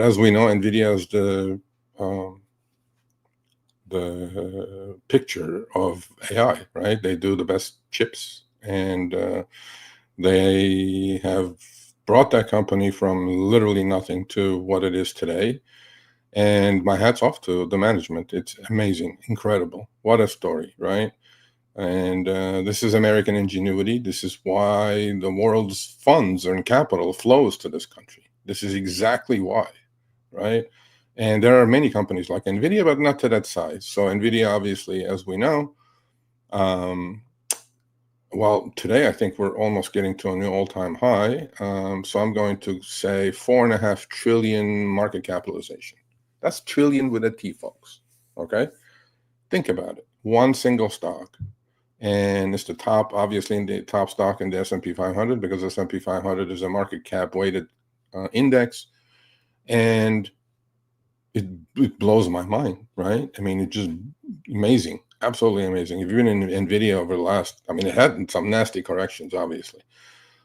As we know, Nvidia is the picture of AI, right? They do the best chips, and they have brought that company from literally nothing to what it is today. And my hat's off to the management. It's amazing, incredible. What a story, right? And this is American ingenuity. This is why the world's funds and capital flows to this country. This is exactly why, right? And there are many companies like Nvidia, but not to that size. So Nvidia, obviously, as we know, well, today I think we're almost getting to a new all-time high. So I'm going to say 4.5 trillion market capitalization. That's trillion with a T, folks. Okay, think about it. One single stock, and it's the top, obviously, in the top stock in the S&P 500, because S&P 500 is a market cap weighted index, and it blows my mind, right? I mean, it's just amazing, absolutely amazing. If you've been in Nvidia over the last, I mean, it had some nasty corrections, obviously.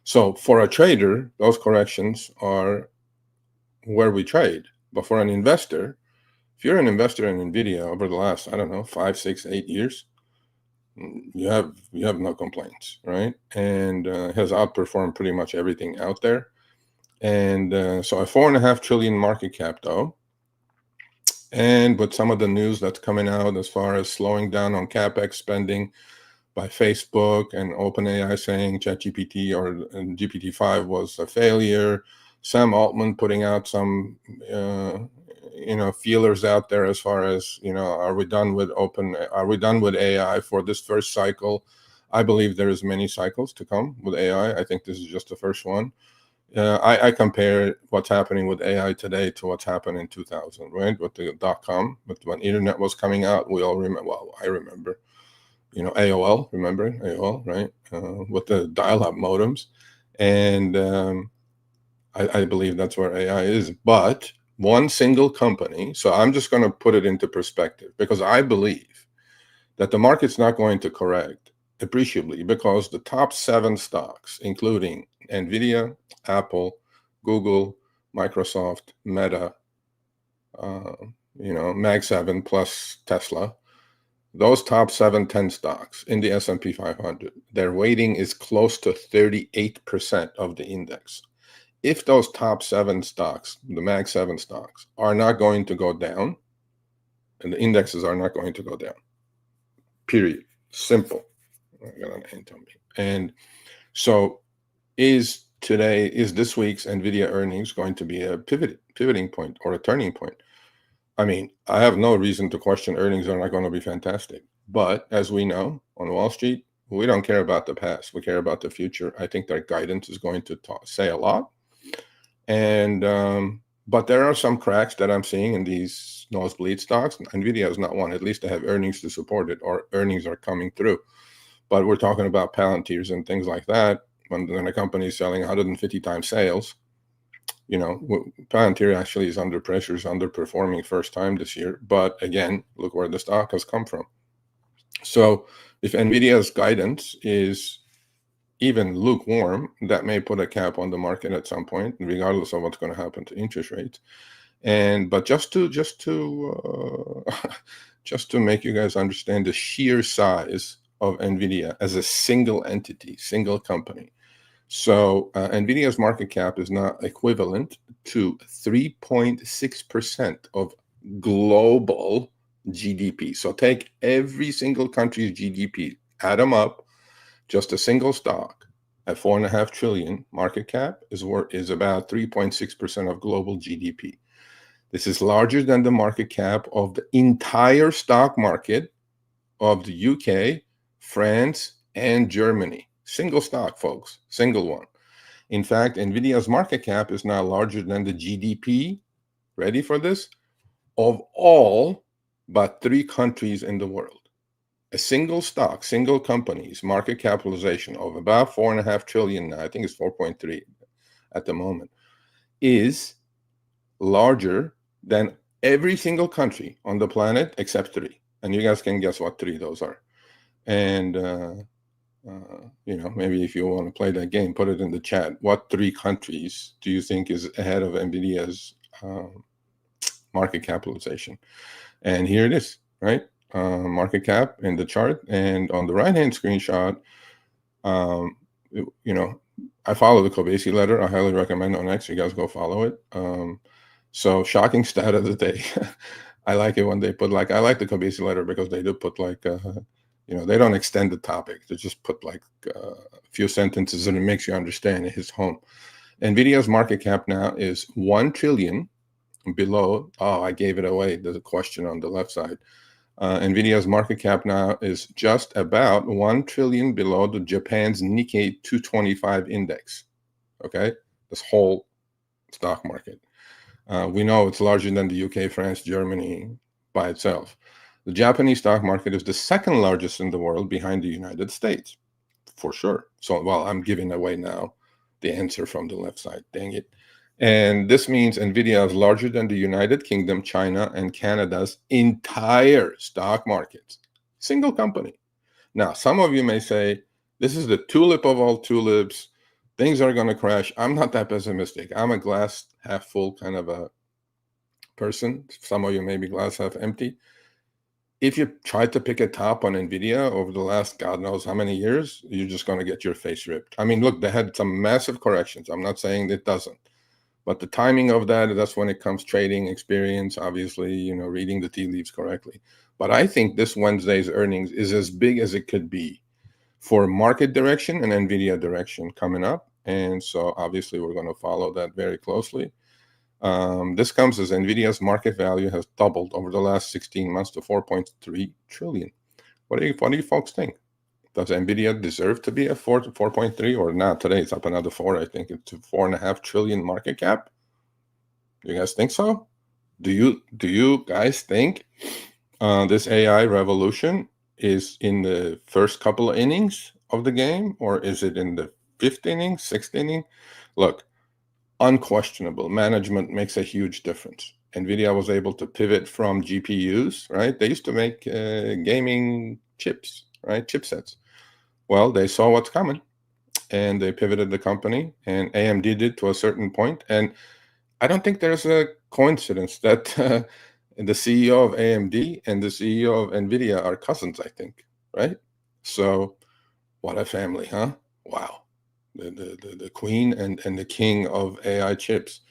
So for a trader, those corrections are where we trade. But for an investor, if you're an investor in Nvidia over the last, I don't know, 5, 6, 8 years, you have no complaints, right? And has outperformed pretty much everything out there. And so a 4.5 trillion market cap, though. And with some of the news that's coming out as far as slowing down on capex spending by Facebook and OpenAI saying ChatGPT or GPT-5 was a failure, Sam Altman putting out some feelers out there as far as, are we done with AI for this first cycle? I believe there is many cycles to come with AI. I think this is just the first one. I compare what's happening with AI today to what's happened in 2000, right? With the .com, but when internet was coming out, we all remember. Well, I remember, AOL. Remember AOL, right? With the dial-up modems, and I believe that's where AI is. But one single company. So I'm just going to put it into perspective, because I believe that the market's not going to correct appreciably, because the top 7 stocks, including Nvidia, Apple, Google, Microsoft, Meta, Mag 7 plus Tesla, those top 10 stocks in the S&P 500, their weighting is close to 38% of the index. If those top 7 stocks, the Mag 7 stocks, are not going to go down, and the indexes are not going to go down, period. Simple. I got an ant on me. And so is this week's Nvidia earnings going to be a pivoting point or a turning point? I mean, I have no reason to question earnings are not going to be fantastic. But as we know, on Wall Street, we don't care about the past. We care about the future. I think their guidance is going to say a lot. And but there are some cracks that I'm seeing in these nosebleed stocks. Nvidia is not one, at least to have earnings to support it, or earnings are coming through. But we're talking about Palantirs and things like that. When a company is selling 150 times sales, Palantir actually is under pressure, is underperforming first time this year. But again, look where the stock has come from. So if Nvidia's guidance is even lukewarm, that may put a cap on the market at some point, regardless of what's going to happen to interest rates. But just to make you guys understand the sheer size of Nvidia as a single entity, single company. So Nvidia's market cap is now equivalent to 3.6% of global GDP. So take every single country's GDP, add them up. Just a single stock at 4.5 trillion market cap is about 3.6% of global GDP. This is larger than the market cap of the entire stock market of the UK, France, and Germany. Single stock, folks, single one. In fact, Nvidia's market cap is now larger than the GDP, ready for this, of all but 3 countries in the world. A single stock, single company's market capitalization of about 4.5 trillion now, I think it's 4.3 at the moment, is larger than every single country on the planet except 3. And you guys can guess what 3 those are. And maybe if you want to play that game, put it in the chat. What 3 countries do you think is ahead of Nvidia's market capitalization. And here it is, right? Market cap in the chart. And on the right-hand screenshot, you know, I follow the Kobeissi letter. I highly recommend on X. You guys go follow it. So shocking stat of the day. I like it when they put like, I like the Kobeissi letter because they do put like, you know, they don't extend the topic. They just put like a few sentences and it makes you understand it hits home. Nvidia's market cap now is 1 trillion below. Oh, I gave it away. There's a question on the left side. Nvidia's market cap now is just about 1 trillion below the Japan's Nikkei 225 index. Okay, this whole stock market. We know it's larger than the UK, France, Germany by itself. The Japanese stock market is the second largest in the world behind the United States, for sure. So, well, I'm giving away now the answer from the left side. Dang it. And this means Nvidia is larger than the United Kingdom, China, and Canada's entire stock markets. Single company. Now, some of you may say, this is the tulip of all tulips. Things are going to crash. I'm not that pessimistic. I'm a glass half full kind of a person. Some of you may be glass half empty. If you try to pick a top on Nvidia over the last God knows how many years, you're just going to get your face ripped. I mean, look, they had some massive corrections. I'm not saying it doesn't. But the timing of that's when it comes trading experience, obviously, you know, reading the tea leaves correctly. But I think this Wednesday's earnings is as big as it could be for market direction and Nvidia direction coming up. And so obviously we're going to follow that very closely. This comes as Nvidia's market value has doubled over the last 16 months to 4.3 trillion. What do you folks think? Does Nvidia deserve to be a 4.3 or not? Today it's up another 4. I think it's 4.5 trillion market cap. Do you guys think so? Do you guys think this AI revolution is in the first couple of innings of the game, or is it in the 5th inning, 6th inning? Look, unquestionable, management makes a huge difference. Nvidia was able to pivot from GPUs, right? They used to make gaming chips, right? Chipsets. Well, they saw what's coming and they pivoted the company, and AMD did to a certain point. And I don't think there's a coincidence that the CEO of AMD and the CEO of Nvidia are cousins, I think, right? So what a family, huh? Wow. The queen and the king of AI chips.